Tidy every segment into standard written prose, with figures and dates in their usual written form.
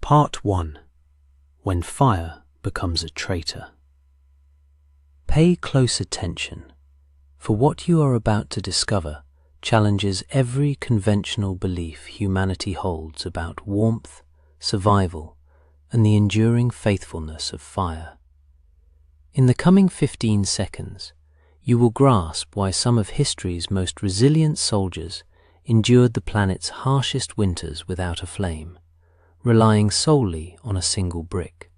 Part 1. When Fire Becomes a Traitor. Pay close attention, for what you are about to discover challenges every conventional belief humanity holds about warmth, survival, and the enduring faithfulness of fire. In the coming 15 seconds, you will grasp why some of history's most resilient soldiers endured the planet's harshest winters without a flame, relying solely on a single brick,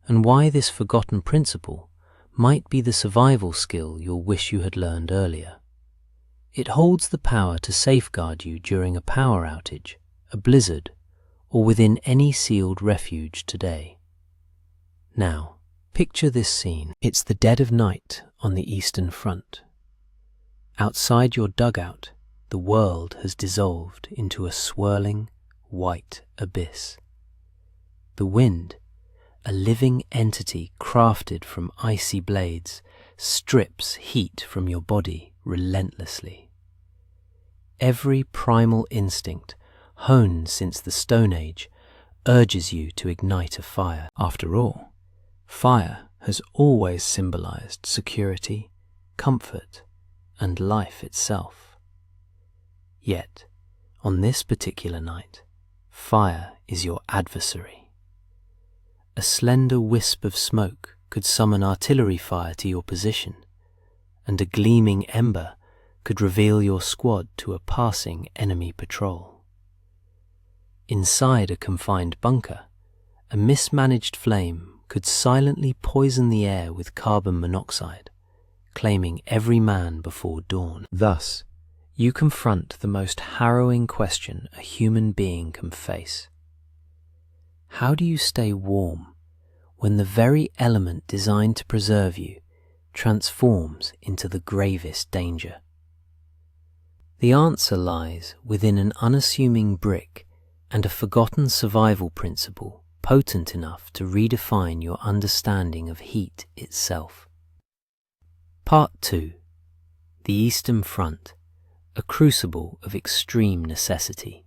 and why this forgotten principle might be the survival skill you'll wish you had learned earlier. It holds the power to safeguard you during a power outage, a blizzard, or within any sealed refuge today. Now, picture this scene. It's the dead of night on the Eastern Front. Outside your dugout, the world has dissolved into a swirling, white abyss. The wind, a living entity crafted from icy blades, strips heat from your body relentlessly. Every primal instinct, honed since the Stone Age, urges you to ignite a fire. After all, fire has always symbolized security, comfort, and life itself. Yet, on this particular night, fire is your adversary. A slender wisp of smoke could summon artillery fire to your position, and a gleaming ember could reveal your squad to a passing enemy patrol. Inside a confined bunker, a mismanaged flame could silently poison the air with carbon monoxide, claiming every man before dawn. Thus, you confront the most harrowing question a human being can face. How do you stay warm when the very element designed to preserve you transforms into the gravest danger? The answer lies within an unassuming brick and a forgotten survival principle potent enough to redefine your understanding of heat itself. Part 2. The Eastern Front, a crucible of extreme necessity.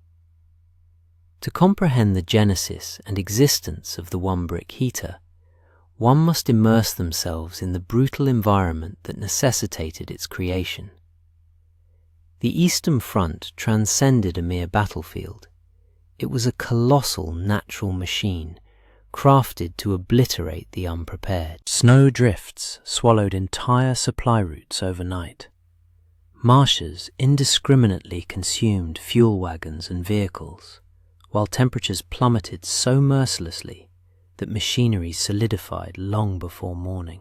To comprehend the genesis and existence of the one-brick heater, one must immerse themselves in the brutal environment that necessitated its creation. The Eastern Front transcended a mere battlefield. It was a colossal natural machine, crafted to obliterate the unprepared. Snow drifts swallowed entire supply routes overnight. Marshes indiscriminately consumed fuel wagons and vehicles, while temperatures plummeted so mercilessly that machinery solidified long before morning.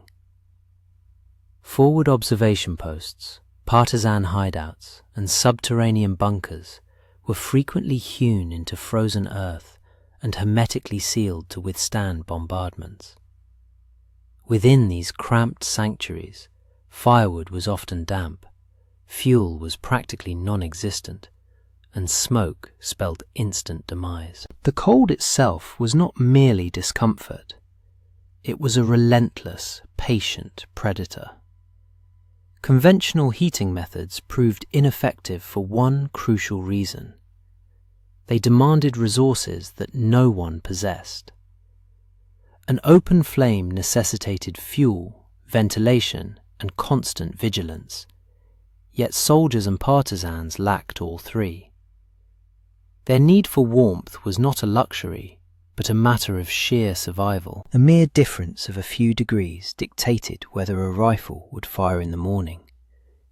Forward observation posts, partisan hideouts, and subterranean bunkers were frequently hewn into frozen earth and hermetically sealed to withstand bombardments. Within these cramped sanctuaries, firewood was often damp, fuel was practically non-existent, and smoke spelled instant demise. The cold itself was not merely discomfort. It was a relentless, patient predator. Conventional heating methods proved ineffective for one crucial reason. They demanded resources that no one possessed. An open flame necessitated fuel, ventilation, and constant vigilance, yet soldiers and partisans lacked all three. Their need for warmth was not a luxury, but a matter of sheer survival. A mere difference of a few degrees dictated whether a rifle would fire in the morning,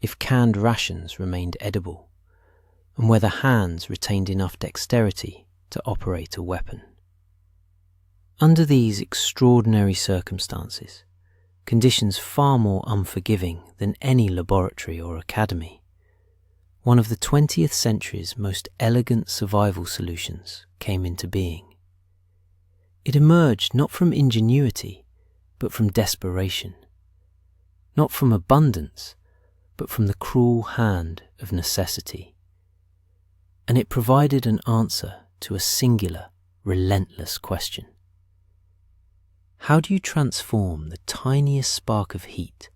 if canned rations remained edible, and whether hands retained enough dexterity to operate a weapon. Under these extraordinary circumstances, conditions far more unforgiving than any laboratory or academy, one of the 20th century's most elegant survival solutions came into being. It emerged not from ingenuity, but from desperation, not from abundance, but from the cruel hand of necessity. And it provided an answer to a singular, relentless question. How do you transform the tiniest spark of heat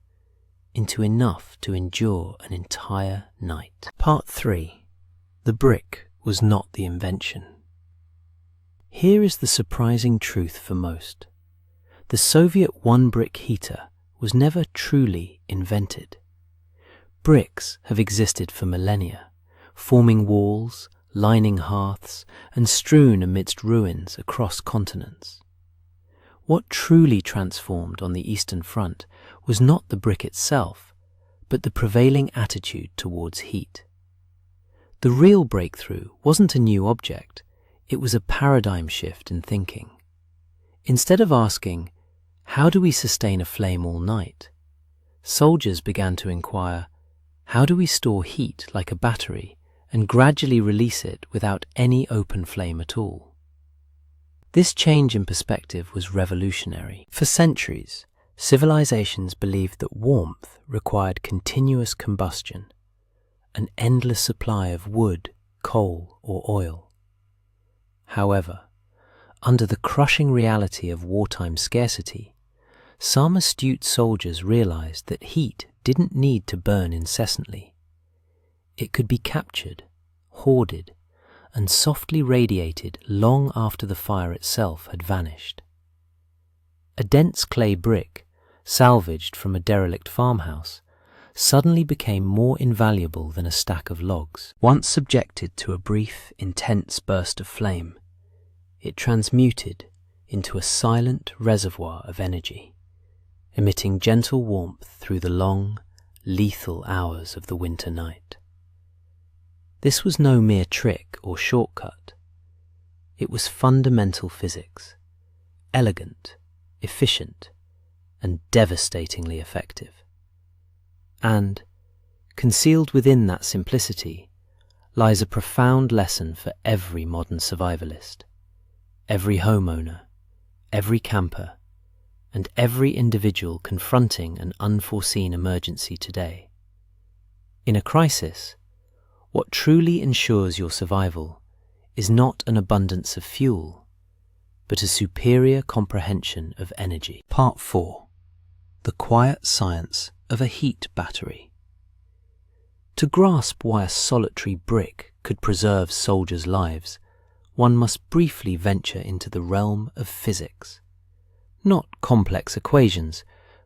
into enough to endure an entire night? Part 3. The brick was not the invention. Here is the surprising truth for most. The Soviet one-brick heater was never truly invented. Bricks have existed for millennia, forming walls, lining hearths, and strewn amidst ruins across continents. What truly transformed on the Eastern Front was not the brick itself, but the prevailing attitude towards heat. The real breakthrough wasn't a new object, it was a paradigm shift in thinking. Instead of asking, how do we sustain a flame all night? Soldiers began to inquire, how do we store heat like a battery and gradually release it without any open flame at all? This change in perspective was revolutionary. For centuries, civilizations believed that warmth required continuous combustion, an endless supply of wood, coal, or oil. However, under the crushing reality of wartime scarcity, some astute soldiers realized that heat didn't need to burn incessantly. It could be captured, hoarded, and softly radiated long after the fire itself had vanished. A dense clay brick, salvaged from a derelict farmhouse, suddenly became more invaluable than a stack of logs. Once subjected to a brief, intense burst of flame, it transmuted into a silent reservoir of energy, emitting gentle warmth through the long, lethal hours of the winter night. This was no mere trick or shortcut. It was fundamental physics, elegant, efficient, and devastatingly effective. And, concealed within that simplicity, lies a profound lesson for every modern survivalist, every homeowner, every camper, and every individual confronting an unforeseen emergency today. In a crisis, what truly ensures your survival is not an abundance of fuel, but a superior comprehension of energy. Part 4. The quiet science of a heat battery. To grasp why a solitary brick could preserve soldiers' lives, one must briefly venture into the realm of physics. Not complex equations,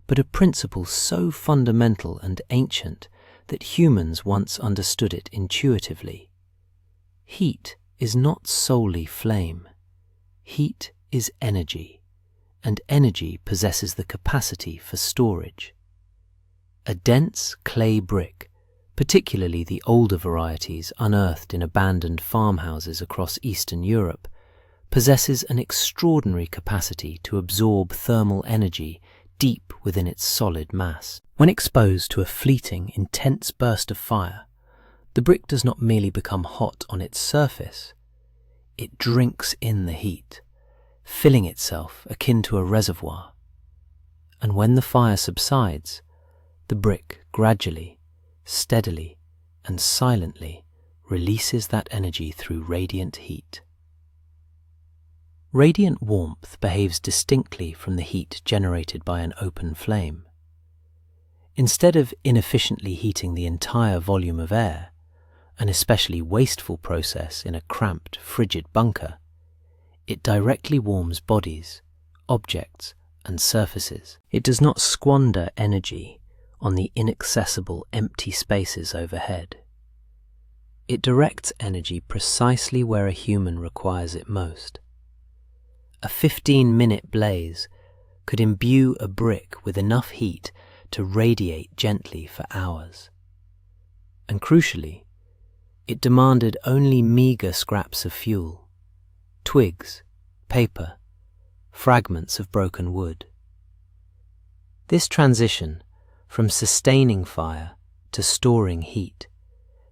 but a principle so fundamental and ancient that humans once understood it intuitively. Heat is not solely flame. Heat is energy, and energy possesses the capacity for storage. A dense clay brick, particularly the older varieties unearthed in abandoned farmhouses across Eastern Europe, possesses an extraordinary capacity to absorb thermal energy deep within its solid mass. When exposed to a fleeting, intense burst of fire, the brick does not merely become hot on its surface, it drinks in the heat, filling itself akin to a reservoir. And when the fire subsides, the brick gradually, steadily, and silently releases that energy through radiant heat. Radiant warmth behaves distinctly from the heat generated by an open flame. Instead of inefficiently heating the entire volume of air, an especially wasteful process in a cramped, frigid bunker, it directly warms bodies, objects, and surfaces. It does not squander energy on the inaccessible empty spaces overhead. It directs energy precisely where a human requires it most. A 15-minute blaze could imbue a brick with enough heat to radiate gently for hours. And crucially, it demanded only meager scraps of fuel, twigs, paper, fragments of broken wood. This transition from sustaining fire to storing heat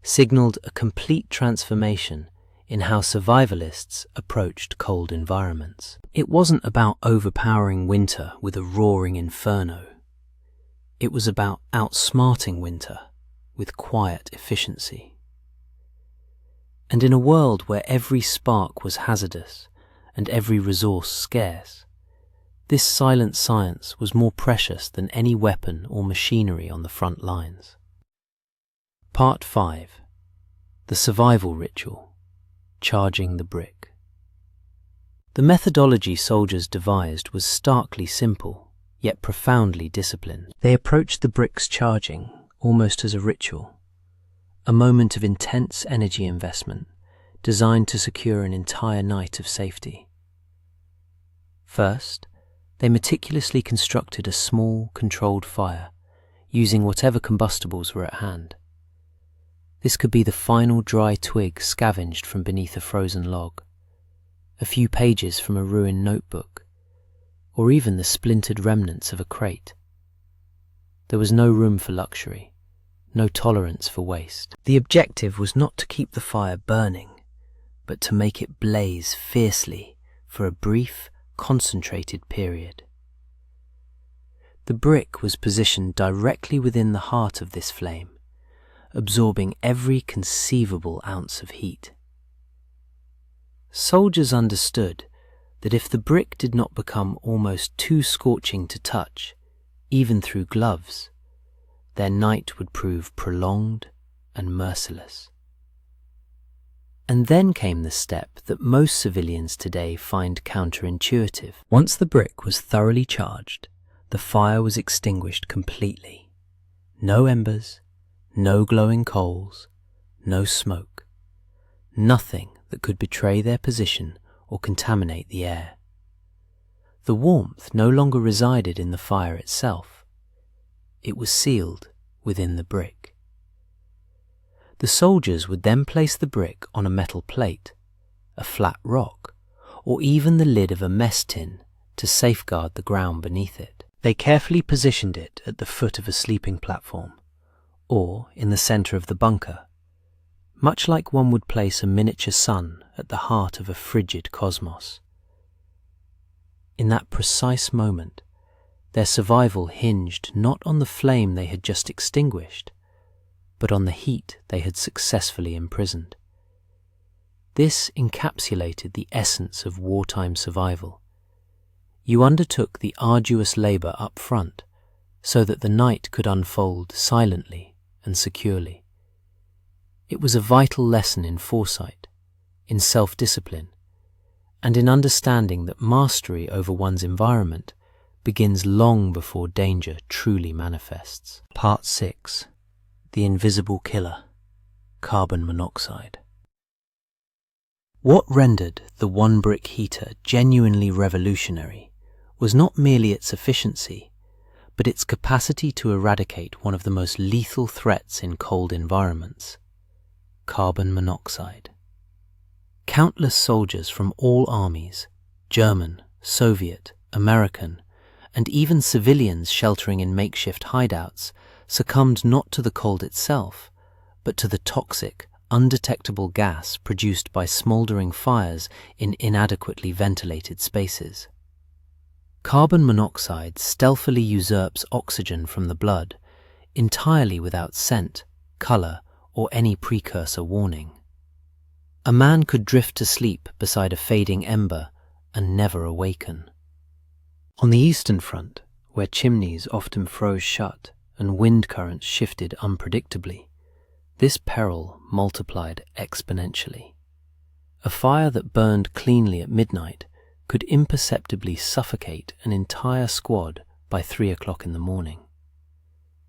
signaled a complete transformation in how survivalists approached cold environments. It wasn't about overpowering winter with a roaring inferno. It was about outsmarting winter with quiet efficiency. And in a world where every spark was hazardous and every resource scarce, this silent science was more precious than any weapon or machinery on the front lines. Part 5. The Survival Ritual. Charging the brick. The methodology soldiers devised was starkly simple, yet profoundly disciplined. They approached the bricks charging almost as a ritual, a moment of intense energy investment designed to secure an entire night of safety. First, they meticulously constructed a small, controlled fire, using whatever combustibles were at hand. This could be the final dry twig scavenged from beneath a frozen log, a few pages from a ruined notebook, or even the splintered remnants of a crate. There was no room for luxury, no tolerance for waste. The objective was not to keep the fire burning, but to make it blaze fiercely for a brief, concentrated period. The brick was positioned directly within the heart of this flame, absorbing every conceivable ounce of heat. Soldiers understood that if the brick did not become almost too scorching to touch, even through gloves, their night would prove prolonged and merciless. And then came the step that most civilians today find counterintuitive. Once the brick was thoroughly charged, the fire was extinguished completely. No embers, no glowing coals, no smoke. Nothing that could betray their position or contaminate the air. The warmth no longer resided in the fire itself. It was sealed within the brick. The soldiers would then place the brick on a metal plate, a flat rock, or even the lid of a mess tin to safeguard the ground beneath it. They carefully positioned it at the foot of a sleeping platform, or in the center of the bunker, much like one would place a miniature sun at the heart of a frigid cosmos. In that precise moment, their survival hinged not on the flame they had just extinguished, but on the heat they had successfully imprisoned. This encapsulated the essence of wartime survival. You undertook the arduous labor up front so that the night could unfold silently and securely. It was a vital lesson in foresight, in self-discipline, and in understanding that mastery over one's environment begins long before danger truly manifests. Part 6. The Invisible Killer, Carbon Monoxide. What rendered the one-brick heater genuinely revolutionary was not merely its efficiency, but its capacity to eradicate one of the most lethal threats in cold environments: carbon monoxide. Countless soldiers from all armies, German, Soviet, American, and even civilians sheltering in makeshift hideouts, succumbed not to the cold itself, but to the toxic, undetectable gas produced by smouldering fires in inadequately ventilated spaces. Carbon monoxide stealthily usurps oxygen from the blood, entirely without scent, color, or any precursor warning. A man could drift to sleep beside a fading ember and never awaken. On the Eastern Front, where chimneys often froze shut and wind currents shifted unpredictably, this peril multiplied exponentially. A fire that burned cleanly at midnight could imperceptibly suffocate an entire squad by 3 o'clock in the morning.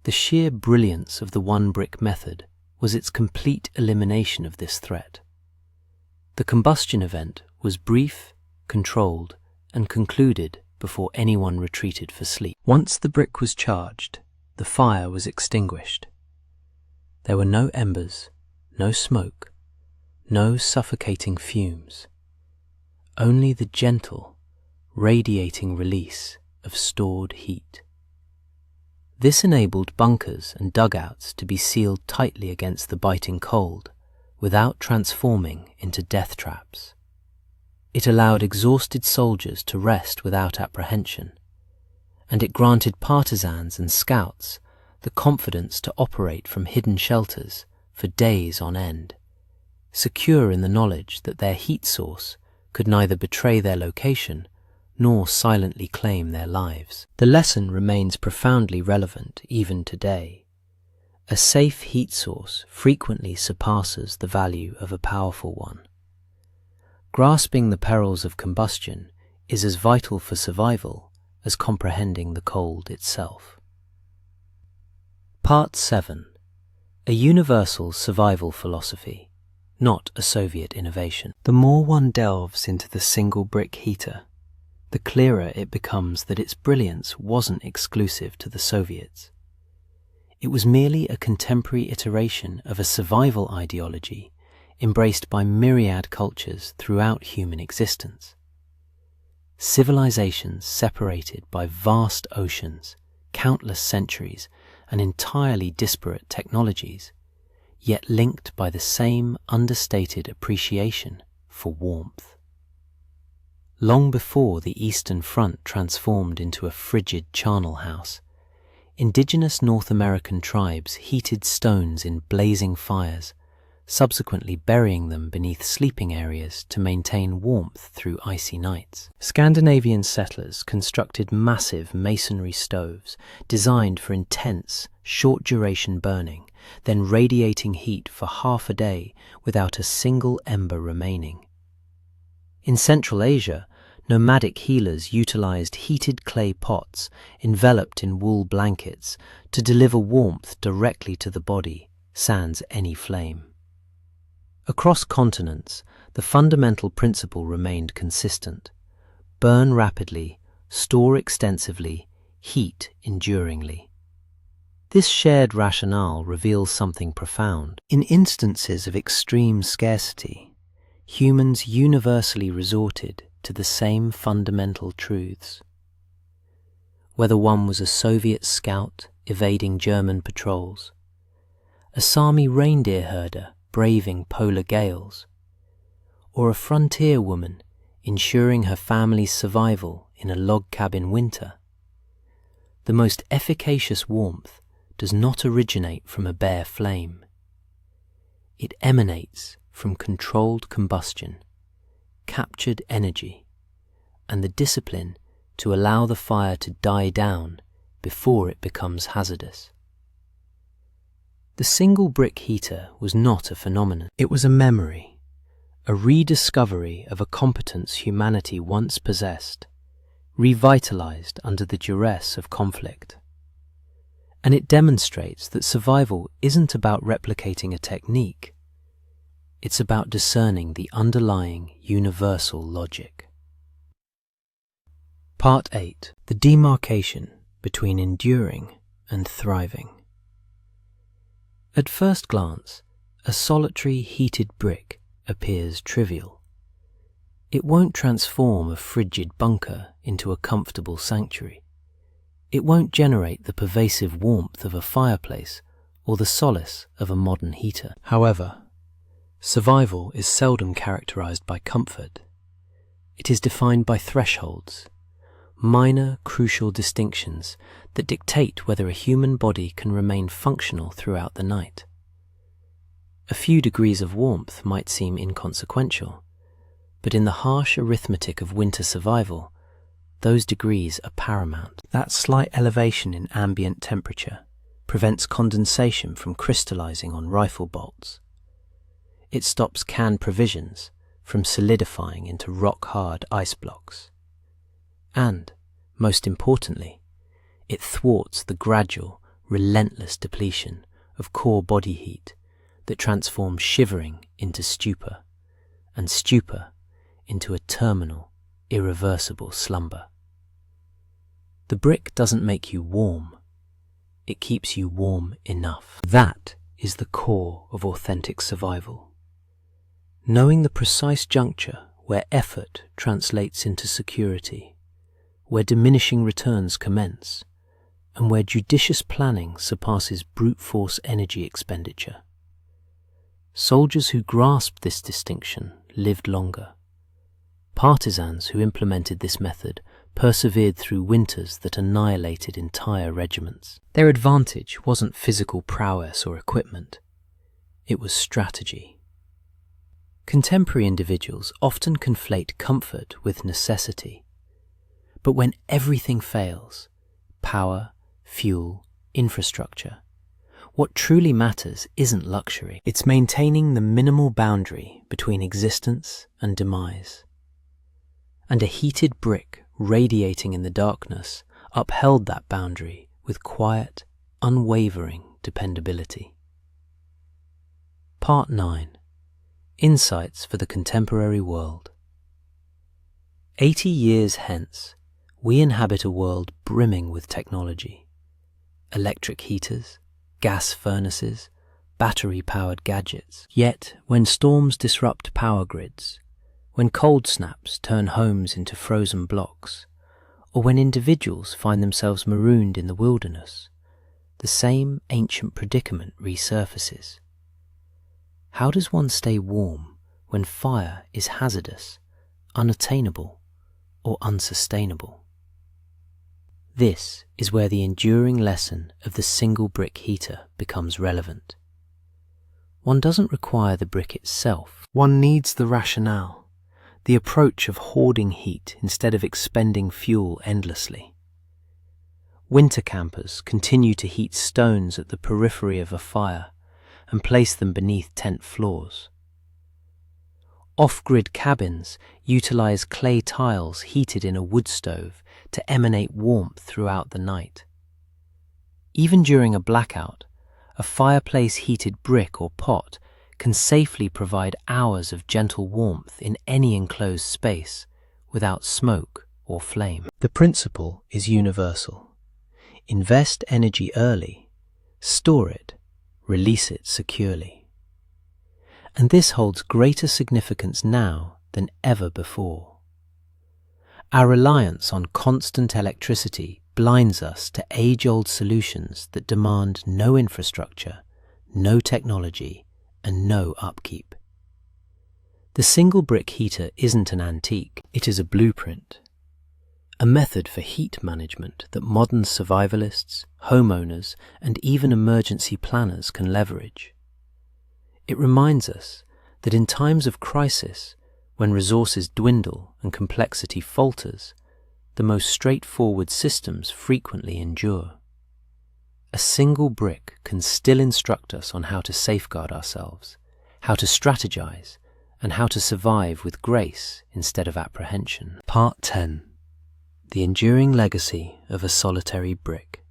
The sheer brilliance of the one-brick method was its complete elimination of this threat. The combustion event was brief, controlled, and concluded before anyone retreated for sleep. Once the brick was charged, the fire was extinguished. There were no embers, no smoke, no suffocating fumes, only the gentle, radiating release of stored heat. This enabled bunkers and dugouts to be sealed tightly against the biting cold without transforming into death traps. It allowed exhausted soldiers to rest without apprehension, and it granted partisans and scouts the confidence to operate from hidden shelters for days on end, secure in the knowledge that their heat source could neither betray their location nor silently claim their lives. The lesson remains profoundly relevant even today. A safe heat source frequently surpasses the value of a powerful one. Grasping the perils of combustion is as vital for survival as comprehending the cold itself. Part 7. A universal survival philosophy, not a Soviet innovation. The more one delves into the single brick heater, the clearer it becomes that its brilliance wasn't exclusive to the Soviets. It was merely a contemporary iteration of a survival ideology embraced by myriad cultures throughout human existence. Civilizations separated by vast oceans, countless centuries, and entirely disparate technologies, yet linked by the same understated appreciation for warmth. Long before the Eastern Front transformed into a frigid charnel house, indigenous North American tribes heated stones in blazing fires, subsequently burying them beneath sleeping areas to maintain warmth through icy nights. Scandinavian settlers constructed massive masonry stoves designed for intense, short-duration burning, then radiating heat for half a day without a single ember remaining. In Central Asia, nomadic healers utilized heated clay pots enveloped in wool blankets to deliver warmth directly to the body, sans any flame. Across continents, the fundamental principle remained consistent: burn rapidly, store extensively, heat enduringly. This shared rationale reveals something profound. In instances of extreme scarcity, humans universally resorted to the same fundamental truths. Whether one was a Soviet scout evading German patrols, a Sami reindeer herder braving polar gales, or a frontier woman ensuring her family's survival in a log cabin winter, the most efficacious warmth does not originate from a bare flame. It emanates from controlled combustion, captured energy, and the discipline to allow the fire to die down before it becomes hazardous. The single brick heater was not a phenomenon. It was a memory, a rediscovery of a competence humanity once possessed, revitalized under the duress of conflict. And it demonstrates that survival isn't about replicating a technique. It's about discerning the underlying universal logic. Part 8. The demarcation between enduring and thriving. At first glance, a solitary heated brick appears trivial. It won't transform a frigid bunker into a comfortable sanctuary. It won't generate the pervasive warmth of a fireplace or the solace of a modern heater. However, survival is seldom characterized by comfort. It is defined by thresholds, minor, crucial distinctions that dictate whether a human body can remain functional throughout the night. A few degrees of warmth might seem inconsequential, but in the harsh arithmetic of winter survival, those degrees are paramount. That slight elevation in ambient temperature prevents condensation from crystallizing on rifle bolts. It stops canned provisions from solidifying into rock-hard ice blocks. And, most importantly, it thwarts the gradual, relentless depletion of core body heat that transforms shivering into stupor, and stupor into a terminal, irreversible slumber. The brick doesn't make you warm, it keeps you warm enough. That is the core of authentic survival. Knowing the precise juncture where effort translates into security, where diminishing returns commence, and where judicious planning surpasses brute force energy expenditure. Soldiers who grasped this distinction lived longer. Partisans who implemented this method persevered through winters that annihilated entire regiments. Their advantage wasn't physical prowess or equipment, it was strategy. Contemporary individuals often conflate comfort with necessity. But when everything fails, power, fuel, infrastructure, What truly matters isn't luxury. It's maintaining the minimal boundary between existence and demise. And a heated brick radiating in the darkness upheld that boundary with quiet, unwavering dependability. Part 9. Insights for the Contemporary World. 80 years hence, we inhabit a world brimming with technology. Electric heaters, gas furnaces, battery-powered gadgets. Yet, when storms disrupt power grids, when cold snaps turn homes into frozen blocks, or when individuals find themselves marooned in the wilderness, the same ancient predicament resurfaces. How does one stay warm when fire is hazardous, unattainable, or unsustainable? This is where the enduring lesson of the single brick heater becomes relevant. One doesn't require the brick itself. One needs the rationale, the approach of hoarding heat instead of expending fuel endlessly. Winter campers continue to heat stones at the periphery of a fire and place them beneath tent floors. Off-grid cabins utilize clay tiles heated in a wood stove to emanate warmth throughout the night. Even during a blackout, a fireplace-heated brick or pot can safely provide hours of gentle warmth in any enclosed space without smoke or flame. The principle is universal. Invest energy early, store it, release it securely. And this holds greater significance now than ever before. Our reliance on constant electricity blinds us to age-old solutions that demand no infrastructure, no technology, and no upkeep. The single brick heater isn't an antique, it is a blueprint, a method for heat management that modern survivalists, homeowners, and even emergency planners can leverage. It reminds us that in times of crisis, when resources dwindle and complexity falters, the most straightforward systems frequently endure. A single brick can still instruct us on how to safeguard ourselves, how to strategize, and how to survive with grace instead of apprehension. Part 10. The enduring legacy of a solitary brick.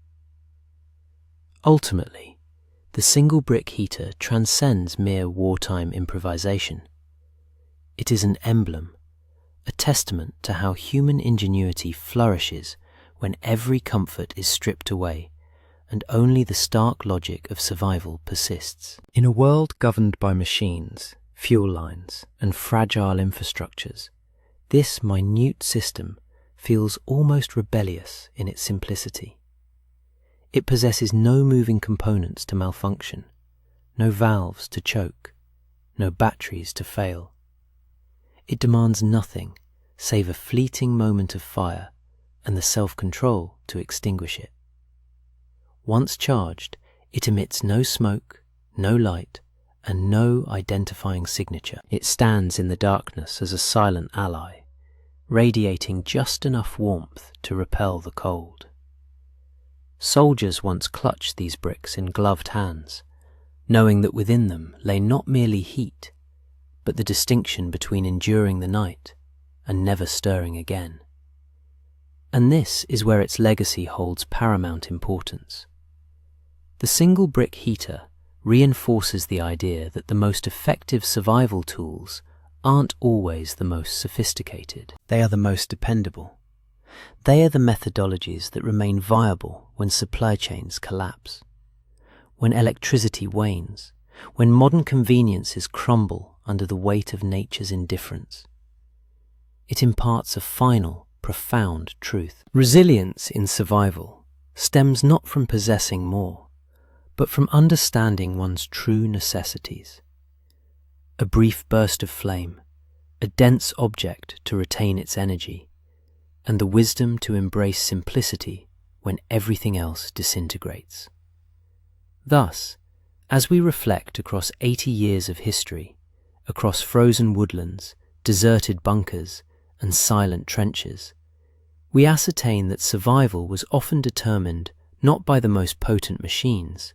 Ultimately, the single brick heater transcends mere wartime improvisation. It is an emblem, a testament to how human ingenuity flourishes when every comfort is stripped away and only the stark logic of survival persists. In a world governed by machines, fuel lines, and fragile infrastructures, this minute system feels almost rebellious in its simplicity. It possesses no moving components to malfunction, no valves to choke, no batteries to fail. It demands nothing save a fleeting moment of fire and the self-control to extinguish it. Once charged, it emits no smoke, no light, and no identifying signature. It stands in the darkness as a silent ally, radiating just enough warmth to repel the cold. Soldiers once clutched these bricks in gloved hands, knowing that within them lay not merely heat, but the distinction between enduring the night and never stirring again. And this is where its legacy holds paramount importance. The single brick heater reinforces the idea that the most effective survival tools aren't always the most sophisticated. They are the most dependable. They are the methodologies that remain viable when supply chains collapse, when electricity wanes, when modern conveniences crumble under the weight of nature's indifference. It imparts a final, profound truth. Resilience in survival stems not from possessing more, but from understanding one's true necessities. A brief burst of flame, a dense object to retain its energy, and the wisdom to embrace simplicity when everything else disintegrates. Thus, as we reflect across 80 years of history, across frozen woodlands, deserted bunkers, and silent trenches, we ascertain that survival was often determined not by the most potent machines,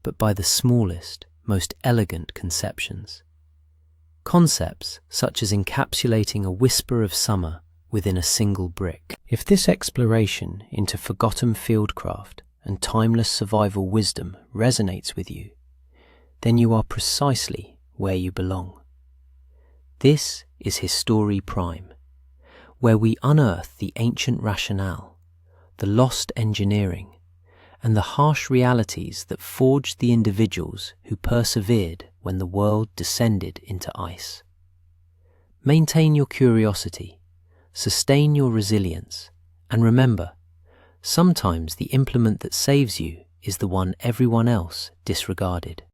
but by the smallest, most elegant conceptions. Concepts such as encapsulating a whisper of summer within a single brick. If this exploration into forgotten fieldcraft and timeless survival wisdom resonates with you, then you are precisely where you belong. This is History Prime, where we unearth the ancient rationale, the lost engineering, and the harsh realities that forged the individuals who persevered when the world descended into ice. Maintain your curiosity, sustain your resilience, and remember, sometimes the implement that saves you is the one everyone else disregarded.